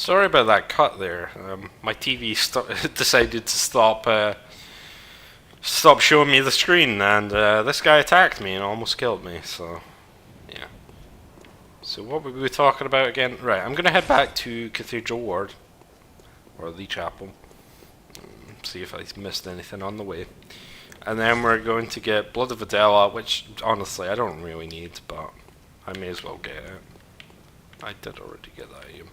Sorry about that cut there. My TV decided to stop showing me the screen, and this guy attacked me and almost killed me. So, yeah. So what were we talking about again? Right, I'm gonna head back to Cathedral Ward, or the chapel. See if I missed anything on the way. And then we're going to get Blood of Adela, which honestly I don't really need, but I may as well get it. I did already get that item.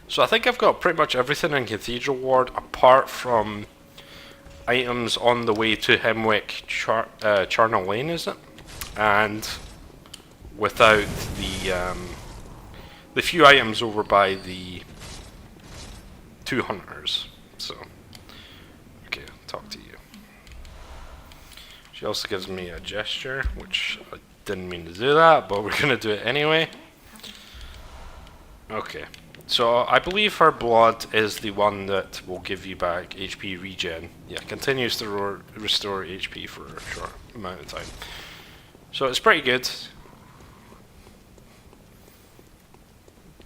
So I think I've got pretty much everything in Cathedral Ward apart from items on the way to Hemwick Charnel Lane, is it? And without the few items over by the two hunters. So, okay, I'll talk to you. She also gives me a gesture, which I didn't mean to do that, but we're gonna do it anyway. Okay, so I believe her blood is the one that will give you back HP regen. Yeah, continues to restore HP for a short amount of time. So it's pretty good.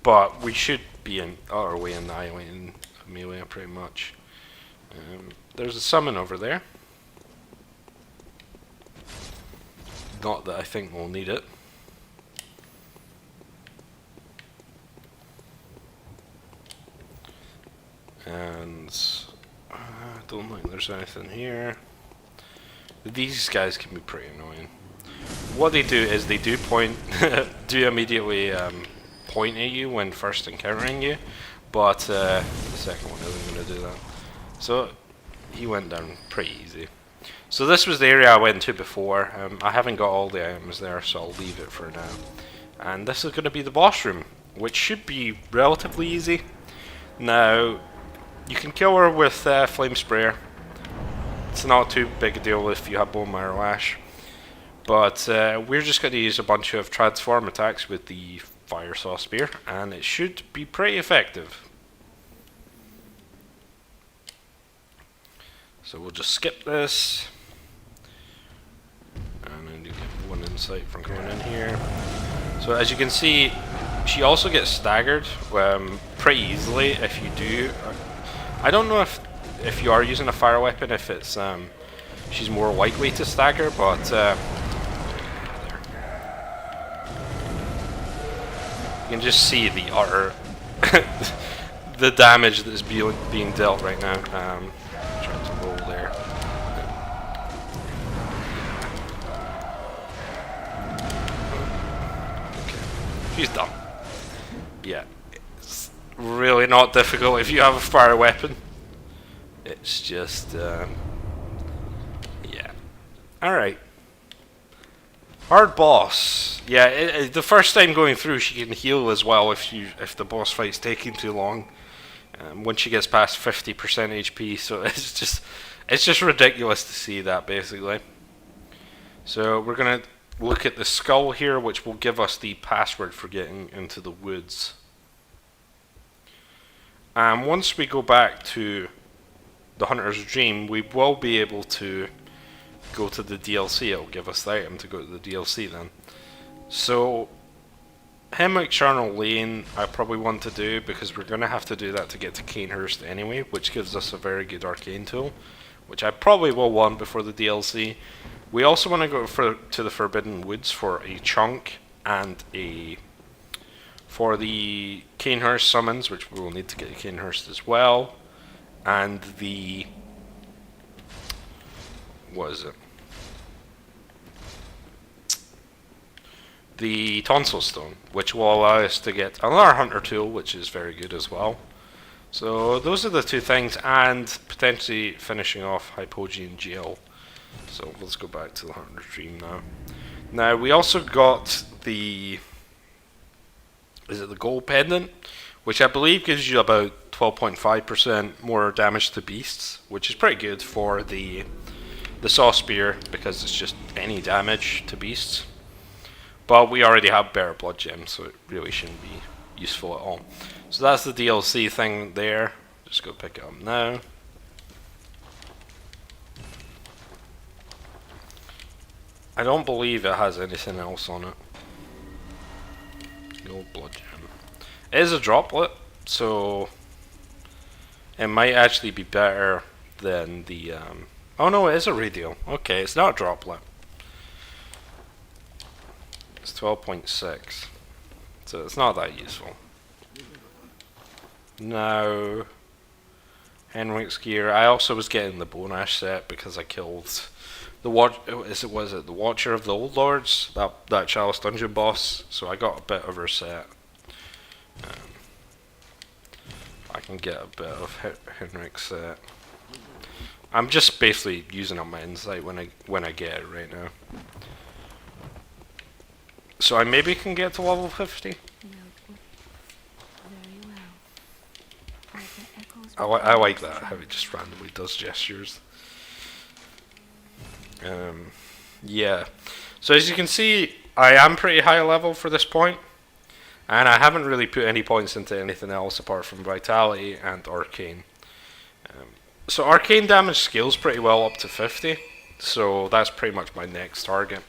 But we should be on our way in annihilating Amelia pretty much. There's a summon over there. Not that I think we'll need it. And I don't think there's anything here. These guys can be pretty annoying. What they do is they do do immediately point at you when first encountering you, but the second one isn't going to do that. So he went down pretty easy. So this was the area I went to before. I haven't got all the items there, so I'll leave it for now. And this is going to be the boss room, which should be relatively easy. Now, you can kill her with Flame Sprayer. It's not too big a deal if you have Bone Marrow Ash. But we're just going to use a bunch of transform attacks with the Fire Saw Spear, and it should be pretty effective. So we'll just skip this. And then you get one insight from going in here. So as you can see, she also gets staggered pretty easily if you do. I don't know if you are using a fire weapon, if it's she's more likely to stagger, but you can just see the utter the damage that's being dealt right now. Trying to roll there. Okay, she's done. Yeah, it's really not difficult if you have a fire weapon. It's just yeah. All right. Hard boss. Yeah, the first time going through, she can heal as well if the boss fight's taking too long. Once she gets past 50% HP, so it's just ridiculous to see that basically. So we're gonna look at the skull here, which will give us the password for getting into the woods. And once we go back to the Hunter's Dream, we will be able to go to the DLC. It'll give us the item to go to the DLC then. So Hemwick Charnel Lane I probably want to do because we're going to have to do that to get to Cainhurst anyway, which gives us a very good arcane tool, which I probably will want before the DLC. We also want to go to the Forbidden Woods for a chunk and for the Cainhurst Summons, which we will need to get to Cainhurst as well, and the what is it? The Tonsil Stone, which will allow us to get another Hunter tool, which is very good as well. So those are the two things, and potentially finishing off Hypogean Jail. So let's go back to the Hunter's Dream now. Now we also got the Gold Pendant, which I believe gives you about 12.5% more damage to beasts, which is pretty good for the Saw Spear because it's just any damage to beasts. But we already have better bloodgems, so it really shouldn't be useful at all. So that's the DLC thing there. Just go pick it up now. I don't believe it has anything else on it. single blood gem. It is a droplet, so it might actually be better than the. Oh no, it is a radial. Okay, it's not a droplet. It's 12.6, so it's not that useful. Now, Hemwick's gear. I also was getting the Bone Ash set because I killed the the Watcher of the Old Lords, that Chalice Dungeon boss. So I got a bit of her set. I can get a bit of Hemwick's set. I'm just basically using up my insight when I get it right now. So I maybe can get to level 50. I like that, how it just randomly does gestures. Yeah. So as you can see, I am pretty high level for this point, and I haven't really put any points into anything else apart from Vitality and Arcane. So Arcane damage scales pretty well up to 50, so that's pretty much my next target.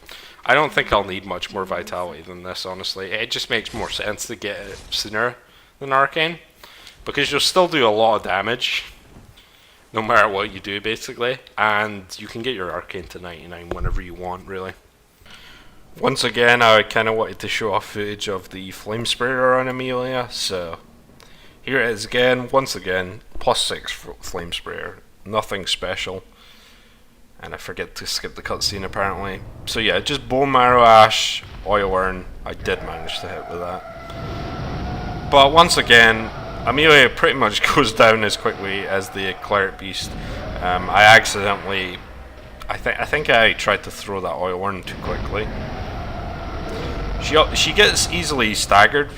I don't think I'll need much more Vitality than this, honestly. It just makes more sense to get it sooner than Arcane, because you'll still do a lot of damage no matter what you do, basically, and you can get your Arcane to 99 whenever you want, really. Once again, I kind of wanted to show off footage of the Flame Sprayer on Amelia, so here it is again, once again, +6 Flame Sprayer, nothing special, and I forget to skip the cutscene apparently. So yeah, just Bone Marrow Ash, Oil Urn, I did manage to hit with that. But once again, Amelia pretty much goes down as quickly as the Cleric Beast. I accidentally, I think I tried to throw that Oil Urn too quickly. She gets easily staggered,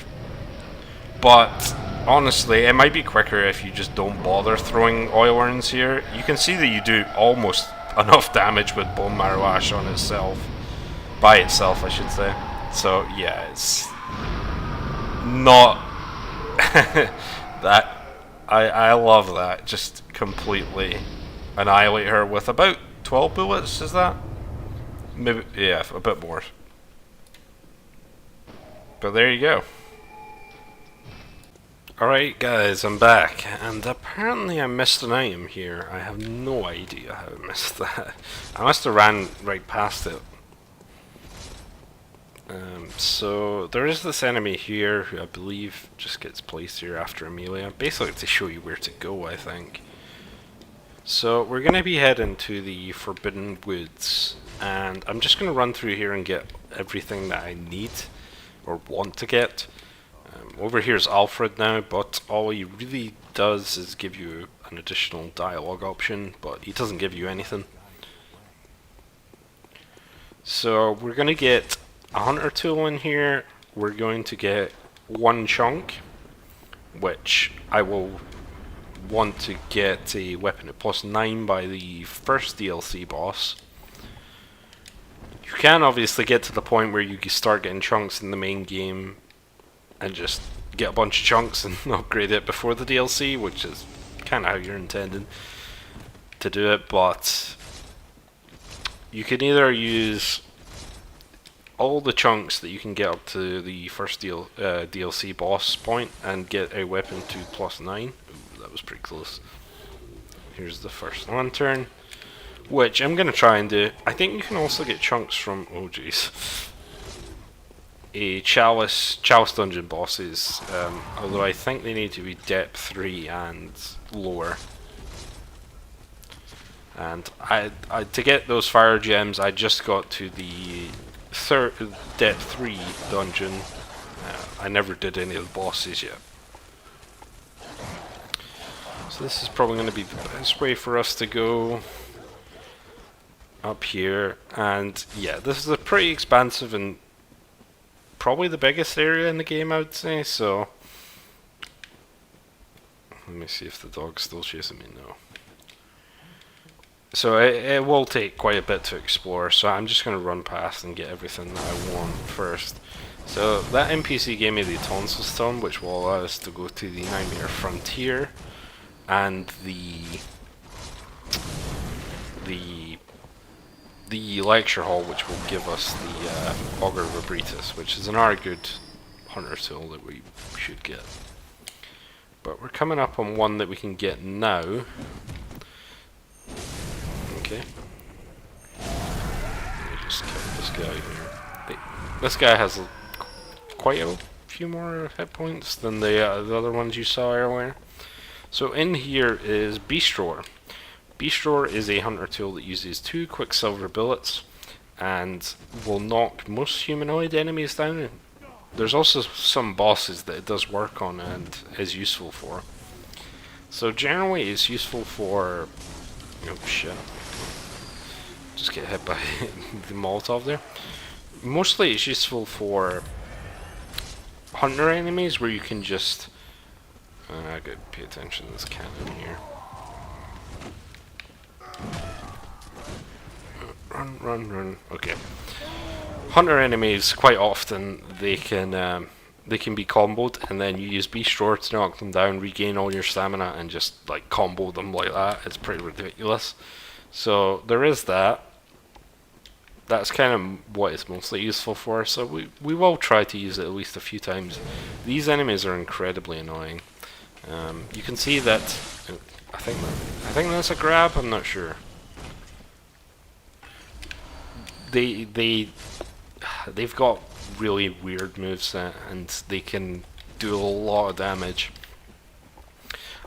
but honestly, it might be quicker if you just don't bother throwing Oil Urns here. You can see that you do almost enough damage with Bone Marrow Ash on itself, by itself, I should say. So yeah, it's not. That I love that. Just completely annihilate her with about 12 bullets, is that? Maybe, yeah, a bit more. But there you go. Alright guys, I'm back, and apparently I missed an item here. I have no idea how I missed that. I must have ran right past it. So there is this enemy here who I believe just gets placed here after Amelia, basically to show you where to go, I think. So we're going to be heading to the Forbidden Woods, and I'm just going to run through here and get everything that I need or want to get. Over here is Alfred now, but all he really does is give you an additional dialogue option, but he doesn't give you anything. So we're going to get a Hunter tool in here. We're going to get one chunk, which I will want to get a weapon at +9 by the first DLC boss. You can obviously get to the point where you start getting chunks in the main game and just get a bunch of chunks and upgrade it before the DLC, which is kind of how you're intended to do it, but you can either use all the chunks that you can get up to the first DLC boss point and get a weapon to +9. Ooh, that was pretty close. Here's the first lantern, which I'm going to try and do. I think you can also get chunks from, oh jeez, a Chalice dungeon bosses, although I think they need to be depth 3 and lower. And to get those fire gems, I just got to the depth 3 dungeon. I never did any of the bosses yet. So this is probably going to be the best way for us to go up here. And yeah, this is a pretty expansive and probably the biggest area in the game, I would say. So let me see if the dog's still chasing me. No. So it will take quite a bit to explore, so I'm just going to run past and get everything that I want first. So that NPC gave me the Tonsil Stone, which will allow us to go to the Nightmare Frontier and the lecture hall, which will give us the Augur Rebritus, which is another good hunter tool that we should get. But we're coming up on one that we can get now. Okay. Let me just kill this guy here. This guy has quite a few more hit points than the other ones you saw earlier. So in here is Beast Roar. Beast Roar is a hunter tool that uses 2 Quicksilver bullets and will knock most humanoid enemies down. There's also some bosses that it does work on and is useful for. So generally it's useful for... oh shit. Just get hit by the Molotov there. Mostly it's useful for hunter enemies where you can just... I gotta pay attention to this cannon here. Run, run, run. Okay. Hunter enemies, quite often they can be comboed, and then you use Beast Roar to knock them down, regain all your stamina, and just like combo them like that. It's pretty ridiculous. So there is that. That's kind of what it's mostly useful for. So we will try to use it at least a few times. These enemies are incredibly annoying. You can see that. I think that's a grab. I'm not sure. They've got really weird moveset and they can do a lot of damage.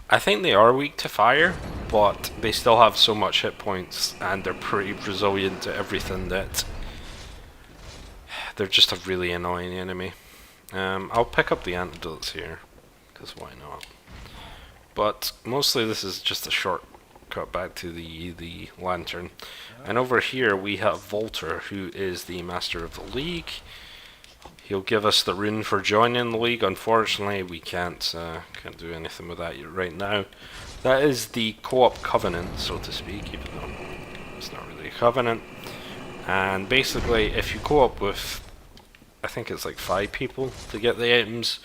I think they are weak to fire, but they still have so much hit points and they're pretty resilient to everything that they're just a really annoying enemy. I'll pick up the antidotes here, because why not? But mostly this is just a shortcut back to the lantern. And over here we have Volter, who is the Master of the League. He'll give us the rune for joining the League. Unfortunately, we can't do anything with that right now. That is the co-op covenant, so to speak, even though it's not really a covenant. And basically, if you co-op with, I think it's like 5 people to get the items,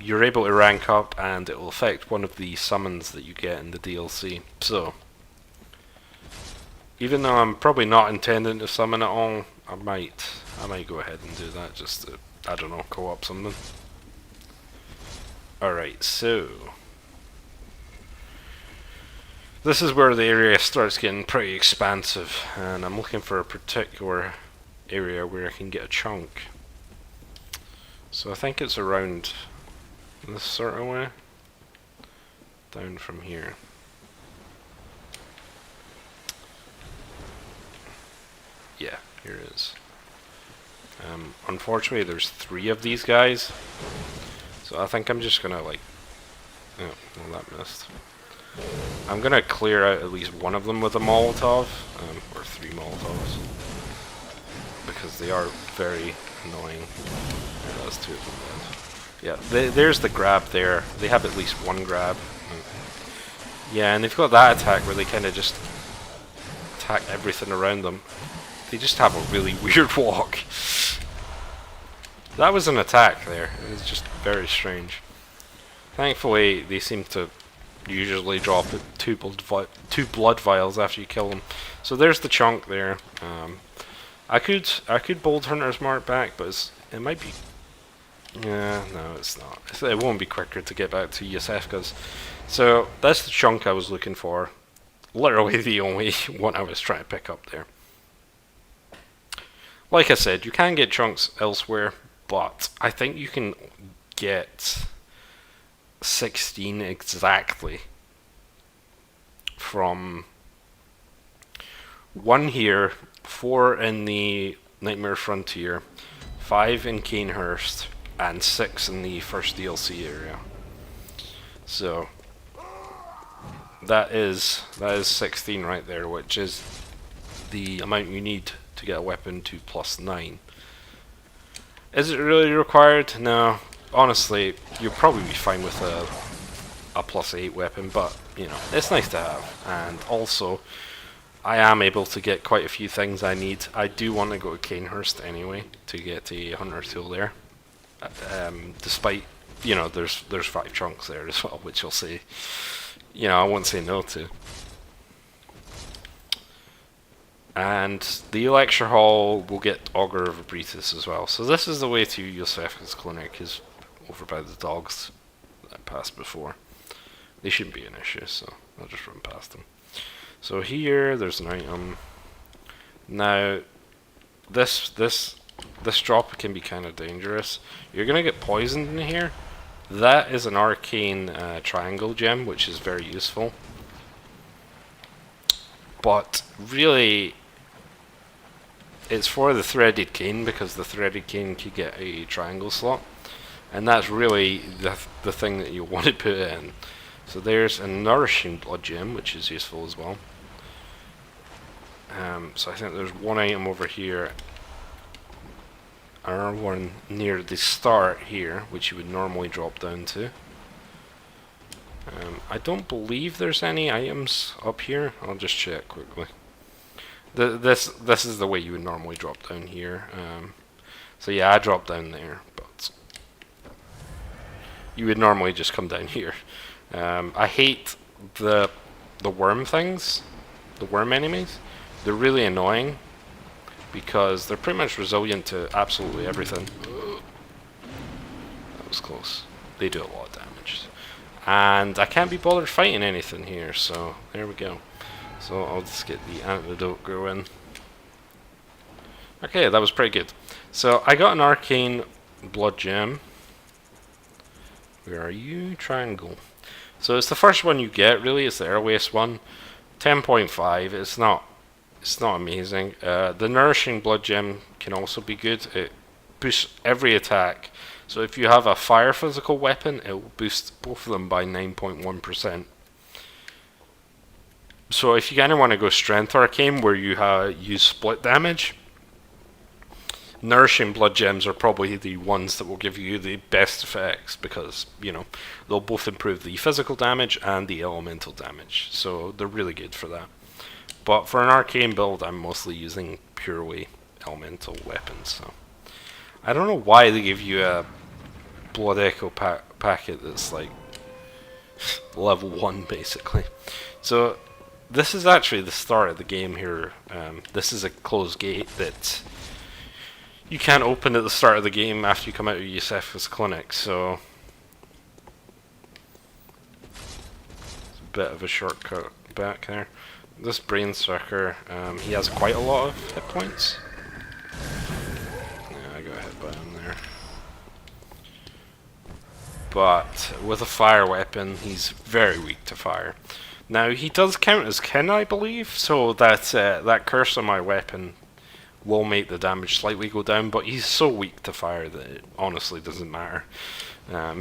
you're able to rank up, and it will affect one of the summons that you get in the DLC. So, even though I'm probably not intending to summon at all, I might go ahead and do that just to, I don't know, co-op something. Alright, so this is where the area starts getting pretty expansive, and I'm looking for a particular area where I can get a chunk. So I think it's around this sort of way, down from here. Yeah, here it is. Unfortunately, there's 3 of these guys, so I think I'm just gonna like... oh, well, that missed. I'm gonna clear out at least one of them with a Molotov, or 3 Molotovs, because they are very annoying. Yeah, that's 2 of them dead. Yeah, there's the grab there. They have at least 1 grab. Yeah, and they've got that attack where they kind of just attack everything around them. They just have a really weird walk. That was an attack there. It was just very strange. Thankfully, they seem to usually drop 2 blood vials after you kill them. So there's the chunk there. I could bold Hunter's Mark back, but it might be... yeah, no, it's not. It won't be quicker to get back to Iosefka's. So that's the chunk I was looking for. Literally the only one I was trying to pick up there. Like I said, you can get chunks elsewhere, but I think you can get 16 exactly from 1 here, 4 in the Nightmare Frontier, 5 in Cainhurst, and 6 in the first DLC area. So that is 16 right there, which is the amount you need to get a weapon to +9. Is it really required? No. Honestly, you'll probably be fine with a +8 weapon, but you know, it's nice to have. And also, I am able to get quite a few things I need. I do want to go to Cainhurst anyway to get a hunter tool there. Despite, you know, there's 5 chunks there as well, which you'll see. You know, I won't say no to. And the lecture hall will get Augur of Abritus as well. So this is the way to Iosefka's clinic, is over by the dogs that I passed before. They shouldn't be an issue, so I'll just run past them. So here, there's an item. Now, this drop can be kind of dangerous. You're gonna get poisoned in here. That is an arcane triangle gem, which is very useful. But really, it's for the threaded cane, because the threaded cane can get a triangle slot, and that's really the thing that you want to put in. So there's a nourishing blood gem, which is useful as well. So I think there's one item over here, or one near the start here, which you would normally drop down to. I don't believe there's any items up here. I'll just check quickly. This is the way you would normally drop down here. So yeah, I dropped down there, but you would normally just come down here. I hate the worm things, the worm enemies. They're really annoying because they're pretty much resilient to absolutely everything. That was close. They do a lot of damage. And I can't be bothered fighting anything here, so there we go. So I'll just get the antidote going. Okay, that was pretty good. So I got an arcane blood gem. Where are you? Triangle. So it's the first one you get, really. It's the earliest one. 10.5. It's not amazing. The nourishing blood gem can also be good. It boosts every attack. So if you have a fire physical weapon, it will boost both of them by 9.1%. So if you kind of want to go strength arcane, where you use split damage, nourishing blood gems are probably the ones that will give you the best effects, because they'll both improve the physical damage and the elemental damage. So they're really good for that. But for an arcane build, I'm mostly using purely elemental weapons. So I don't know why they give you a blood echo packet that's like level 1 basically. So this is actually the start of the game here. This is a closed gate that you can't open at the start of the game after you come out of Iosefka's clinic, so it's a bit of a shortcut back there. This brain sucker, he has quite a lot of hit points. Yeah, I got hit by him there. But with a fire weapon, he's very weak to fire. Now, he does count as kin, I believe, so that curse on my weapon will make the damage slightly go down, but he's so weak to fire that it honestly doesn't matter.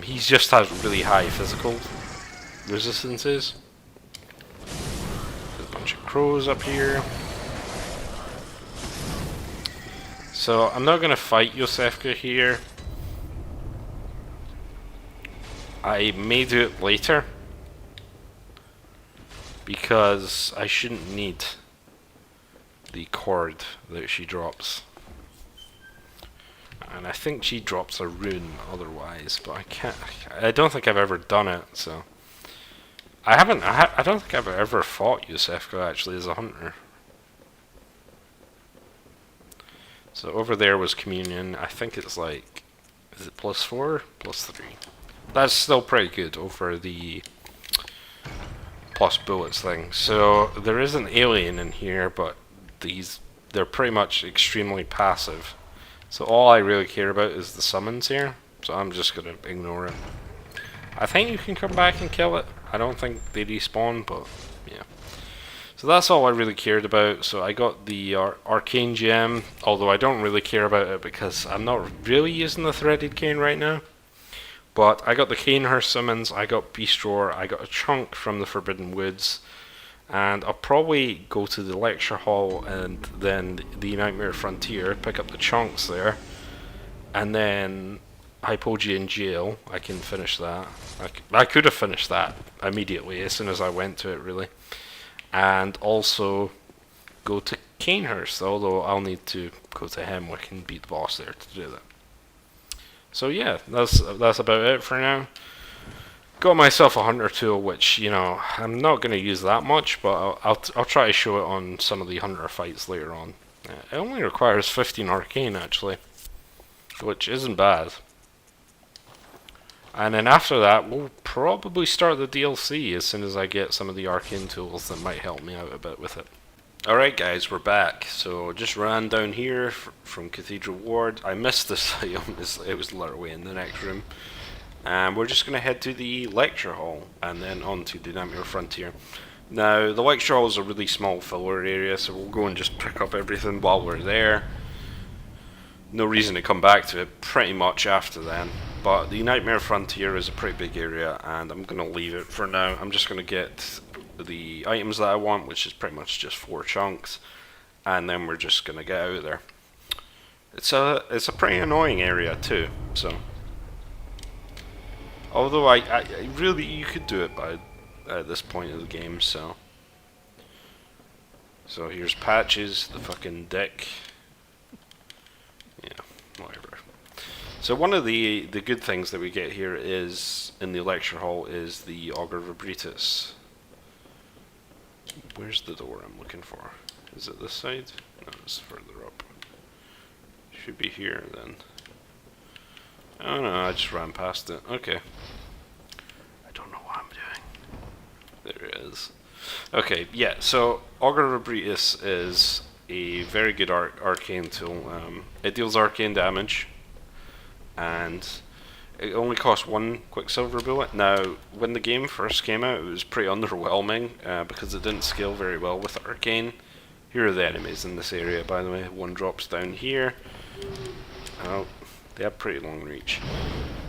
He just has really high physical resistances. There's a bunch of crows up here. So I'm not going to fight Iosefka here. I may do it later, because I shouldn't need the cord that she drops. And I think she drops a rune otherwise, but I don't think I've ever done it, so I don't think I've ever fought Iosefka actually as a hunter. So over there was communion. I think it's like, is it +4? +3. That's still pretty good over the plus bullets thing. So there is an alien in here, but they're pretty much extremely passive. So all I really care about is the summons here. So I'm just gonna ignore it. I think you can come back and kill it. I don't think they despawn, but yeah. So that's all I really cared about. So I got the arcane gem, although I don't really care about it because I'm not really using the threaded cane right now. But I got the Cainhurst Summons, I got Beast Roar, I got a chunk from the Forbidden Woods, and I'll probably go to the lecture hall and then the Nightmare Frontier, pick up the chunks there, and then Hypogean Jail. I can finish that. I could have finished that immediately as soon as I went to it, really. And also go to Cainhurst, although I'll need to go to Hemwick and beat the boss there to do that. So yeah, that's about it for now. got myself a hunter tool, which, you know, I'm not going to use that much, but I'll try to show it on some of the hunter fights later on. It only requires 15 arcane, actually, which isn't bad. And then after that, we'll probably start the DLC as soon as I get some of the arcane tools that might help me out a bit with it. Alright guys, we're back. So just ran down here from Cathedral Ward. I missed this item, it was literally in the next room. And we're just going to head to the lecture hall and then on to the Nightmare Frontier. Now, the lecture hall is a really small filler area, so we'll go and just pick up everything while we're there. No reason to come back to it pretty much after then. But the Nightmare Frontier is a pretty big area, and I'm going to leave it for now. I'm just going to get the items that I want, which is pretty much just 4 chunks, and then we're just going to get out of there. It's a pretty annoying area too, so... Although I really, you could do it by at this point of the game, so... So here's Patches, the fucking dick. Yeah, whatever. So one of the good things that we get here is, in the lecture hall, is the Augur Vibritus. Where's the door I'm looking for? Is it this side? No, it's further up. Should be here then. Oh no, I just ran past it. Okay. I don't know what I'm doing. There it is. Okay, yeah, so Augur Vibritus is a very good arcane tool. It deals arcane damage, and it only costs 1 Quicksilver bullet. Now, when the game first came out, it was pretty underwhelming because it didn't scale very well with arcane. Here are the enemies in this area, by the way. One drops down here. Oh, they have pretty long reach.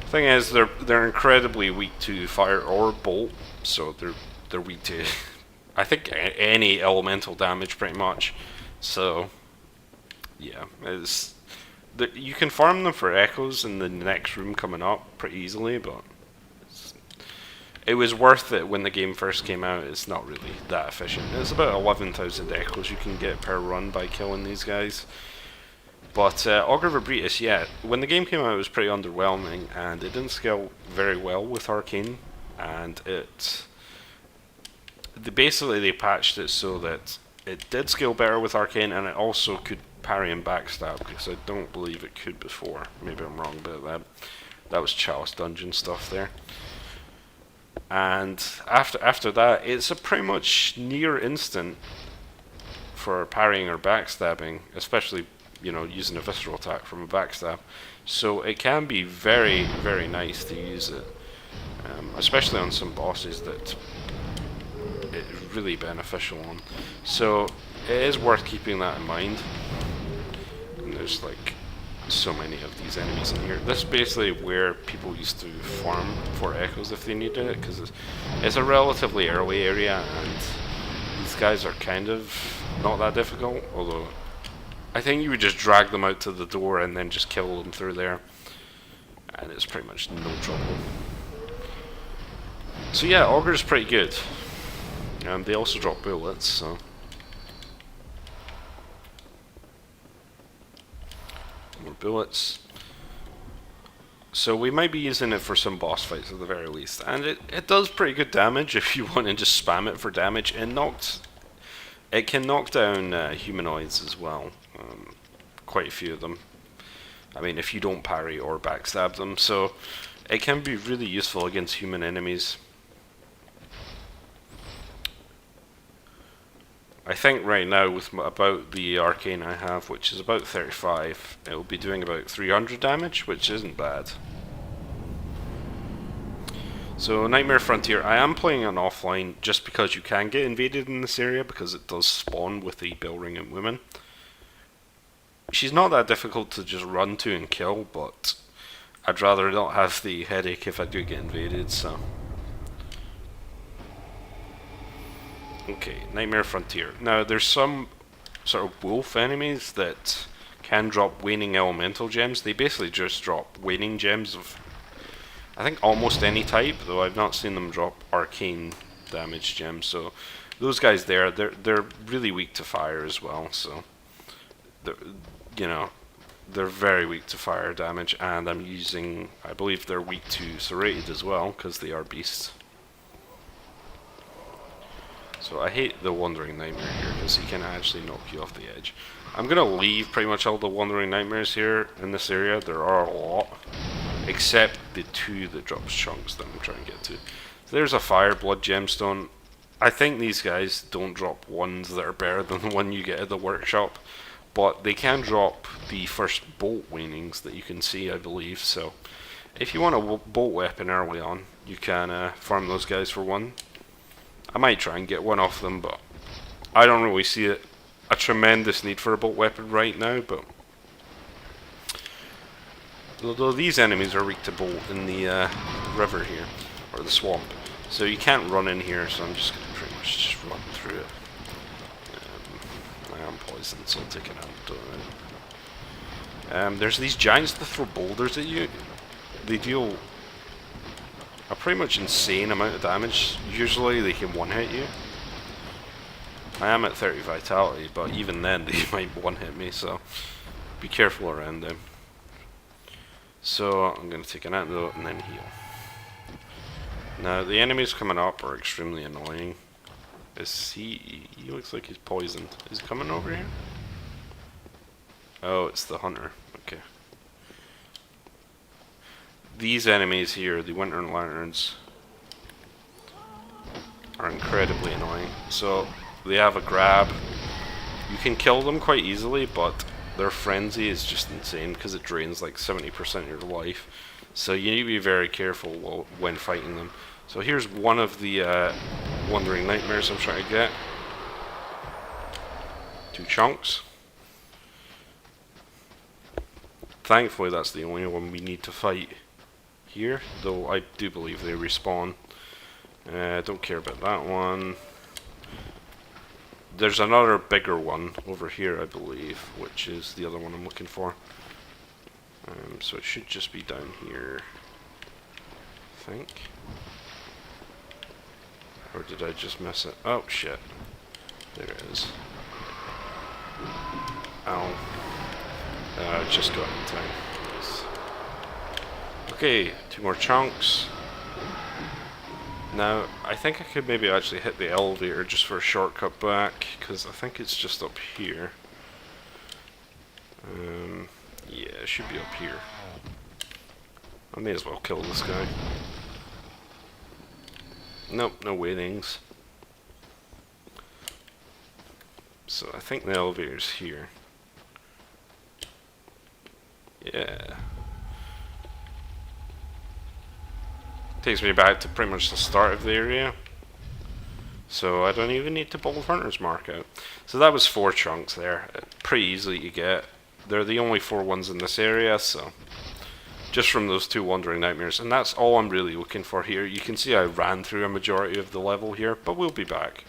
Thing is, they're incredibly weak to fire or bolt, so they're weak to, I think, any elemental damage pretty much. So, yeah, you can farm them for echoes in the next room coming up pretty easily, but it was worth it when the game first came out. It's not really that efficient. It's about 11,000 echoes you can get per run by killing these guys. But Augur Vibritus, yeah, when the game came out it was pretty underwhelming, and it didn't scale very well with Arcane, and basically they patched it so that it did scale better with Arcane, and it also could parry and backstab, because I don't believe it could before. Maybe I'm wrong about that. That was Chalice Dungeon stuff there. And after that, it's a pretty much near instant for parrying or backstabbing, especially, you know, using a visceral attack from a backstab. So it can be very, very nice to use it, especially on some bosses that it's really beneficial on. So it is worth keeping that in mind. And there's like so many of these enemies in here. This is basically where people used to farm for echoes if they needed it, because it's a relatively early area, and these guys are kind of not that difficult, although I think you would just drag them out to the door and then just kill them through there, and it's pretty much no trouble. So yeah, Augur's pretty good. They also drop bullets, so... More bullets. So we might be using it for some boss fights at the very least, and it does pretty good damage if you want to just spam it for damage. It can knock down humanoids as well, quite a few of them. I mean, if you don't parry or backstab them, so it can be really useful against human enemies. I think right now with about the arcane I have, which is about 35, it will be doing about 300 damage, which isn't bad. So Nightmare Frontier, I am playing on offline just because you can get invaded in this area, because it does spawn with the bell ringing woman. She's not that difficult to just run to and kill, but I'd rather not have the headache if I do get invaded, so... Okay, Nightmare Frontier. Now, there's some sort of wolf enemies that can drop waning elemental gems. They basically just drop waning gems of, I think, almost any type, though I've not seen them drop arcane damage gems. So those guys they're really weak to fire as well. So, you know, they're very weak to fire damage, and I'm using, I believe they're weak to serrated as well, because they are beasts. So I hate the Wandering Nightmare here, because he can actually knock you off the edge. I'm going to leave pretty much all the Wandering Nightmares here in this area. There are a lot, except the two that drops chunks that I'm trying to get to. So there's a Fire Blood Gemstone. I think these guys don't drop ones that are better than the one you get at the workshop, but they can drop the first bolt wanings that you can see, I believe. So if you want a bolt weapon early on, you can farm those guys for one. I might try and get one off them, but I don't really see a tremendous need for a bolt weapon right now. But although these enemies are weak to bolt in the river here, or the swamp, so you can't run in here, so I'm just going to pretty much just run through it. I am poisoned, so I'll take it out. There's these giants that throw boulders at you. They deal a pretty much insane amount of damage. Usually they can one-hit you. I am at 30 vitality, but even then they might one-hit me, so be careful around them. So I'm going to take an antidote and then heal. Now the enemies coming up are extremely annoying. He looks like he's poisoned. Is he coming over here? Oh, it's the hunter. Okay. These enemies here, the Winter Lanterns, are incredibly annoying. So they have a grab. You can kill them quite easily, but their frenzy is just insane because it drains like 70% of your life. So you need to be very careful when fighting them. So here's one of the Wandering Nightmares I'm trying to get. 2 chunks. Thankfully that's the only one we need to fight here, though I do believe they respawn. Don't care about that one. There's another bigger one over here, I believe, which is the other one I'm looking for. So it should just be down here, I think. Or did I just miss it? Oh shit. There it is. Ow. Just got in time. Nice. Okay, 2 more chunks. Now, I think I could maybe actually hit the elevator just for a shortcut back, because I think it's just up here. Yeah, it should be up here. I may as well kill this guy. Nope, no waitings. So I think the elevator's here. Yeah. Takes me back to pretty much the start of the area. So I don't even need to Bold Hunter's mark out. So that was 4 chunks there. Pretty easy to get. They're the only 4 ones in this area, so just from those 2 Wandering Nightmares. And that's all I'm really looking for here. You can see I ran through a majority of the level here, but we'll be back.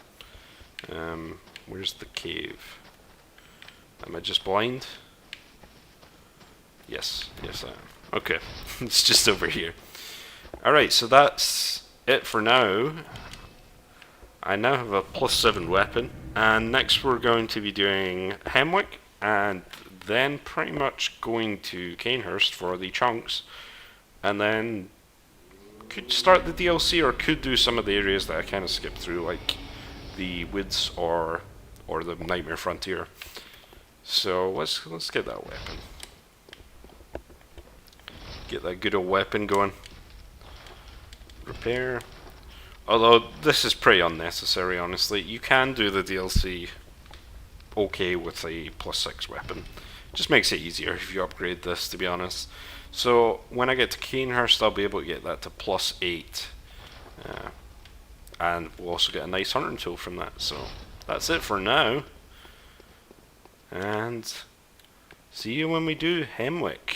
Where's the cave? Am I just blind? Yes, yes I am. Okay, it's just over here. Alright, so that's it for now. I now have a +7 weapon, and next we're going to be doing Hemwick, and then pretty much going to Cainhurst for the chunks, and then could start the DLC, or could do some of the areas that I kind of skipped through, like the woods or the Nightmare Frontier. So let's get that weapon. Get that good old weapon going. Repair. Although this is pretty unnecessary, honestly. You can do the DLC okay with a +6 weapon. Just makes it easier if you upgrade this, to be honest. So when I get to Cainhurst, I'll be able to get that to +8. And we'll also get a nice hunting tool from that. So that's it for now. And see you when we do Hemwick.